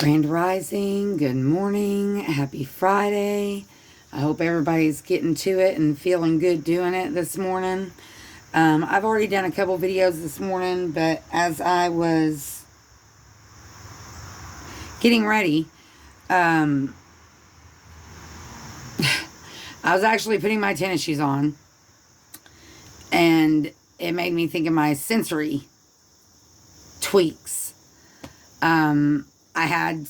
Grand Rising, good morning, happy Friday. I hope everybody's getting to it and feeling good doing it this morning. I've already done a couple videos this morning, but as I was getting ready, I was actually putting my tennis shoes on, and it made me think of my sensory tweaks.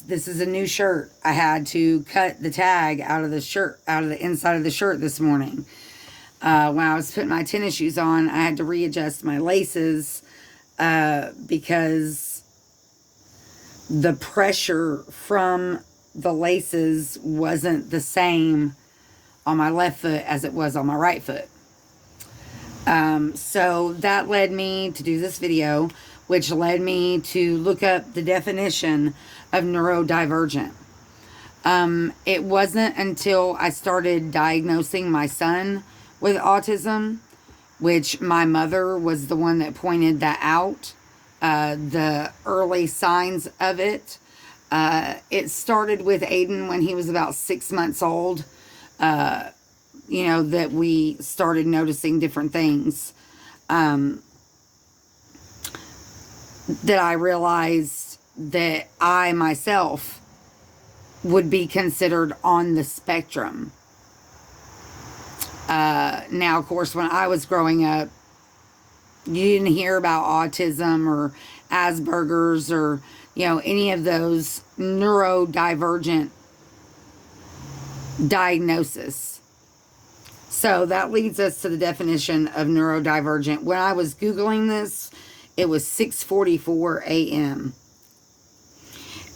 This is a new shirt. I had to cut the tag out of the shirt, out of the inside of the shirt this morning. When I was putting my tennis shoes on, I had to readjust my laces because the pressure from the laces wasn't the same on my left foot as it was on my right foot. So that led me to do this video, which led me to look up the definition of neurodivergent. It wasn't until I started diagnosing my son with autism, which my mother was the one that pointed that out, the early signs of it. It started with Aiden when he was about 6 months old, that we started noticing different things. That I realized that I myself would be considered on the spectrum. Now, of course, when I was growing up, you didn't hear about autism or Asperger's or, any of those neurodivergent diagnosis. So that leads us to the definition of neurodivergent. When I was Googling this, it was 6:44 a.m.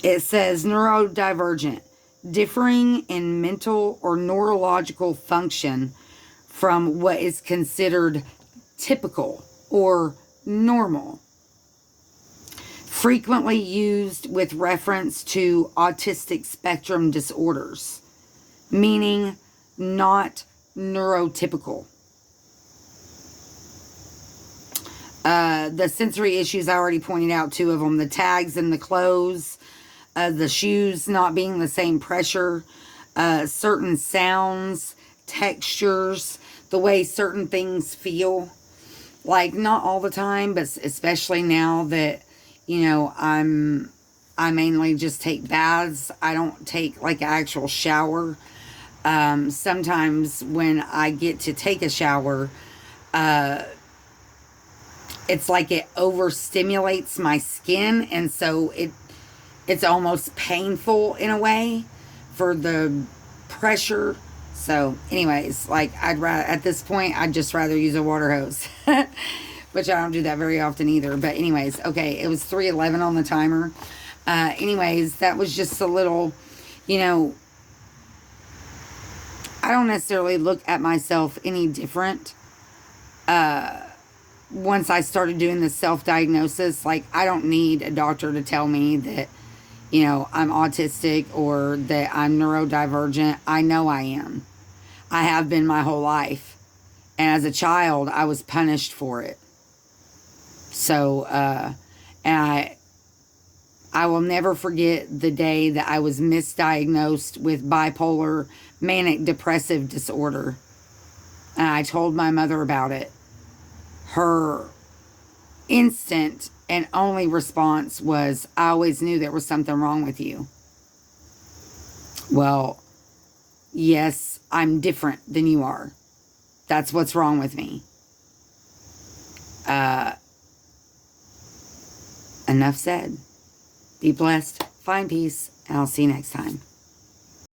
It says neurodivergent, differing in mental or neurological function from what is considered typical or normal. Frequently used with reference to autistic spectrum disorders, meaning not neurotypical. The sensory issues, I already pointed out 2 of them. The tags in the clothes, the shoes not being the same pressure, certain sounds, textures, the way certain things feel. Like, not all the time, but especially now that, I mainly just take baths. I don't take, like, an actual shower. Sometimes when I get to take a shower, it's like it overstimulates my skin, and so it's almost painful in a way for the pressure. So anyways, at this point, I'd just rather use a water hose, which I don't do that very often either. But anyways, okay, it was 3:11 on the timer. Anyways, that was just a little, I don't necessarily look at myself any different. Once I started doing the self-diagnosis, I don't need a doctor to tell me that, I'm autistic or that I'm neurodivergent. I know I am. I have been my whole life. And as a child, I was punished for it. So, and I will never forget the day that I was misdiagnosed with bipolar manic depressive disorder. And I told my mother about it. Her instant and only response was, I always knew there was something wrong with you. Well, yes, I'm different than you are. That's what's wrong with me. Enough said. Be blessed, find peace, and I'll see you next time.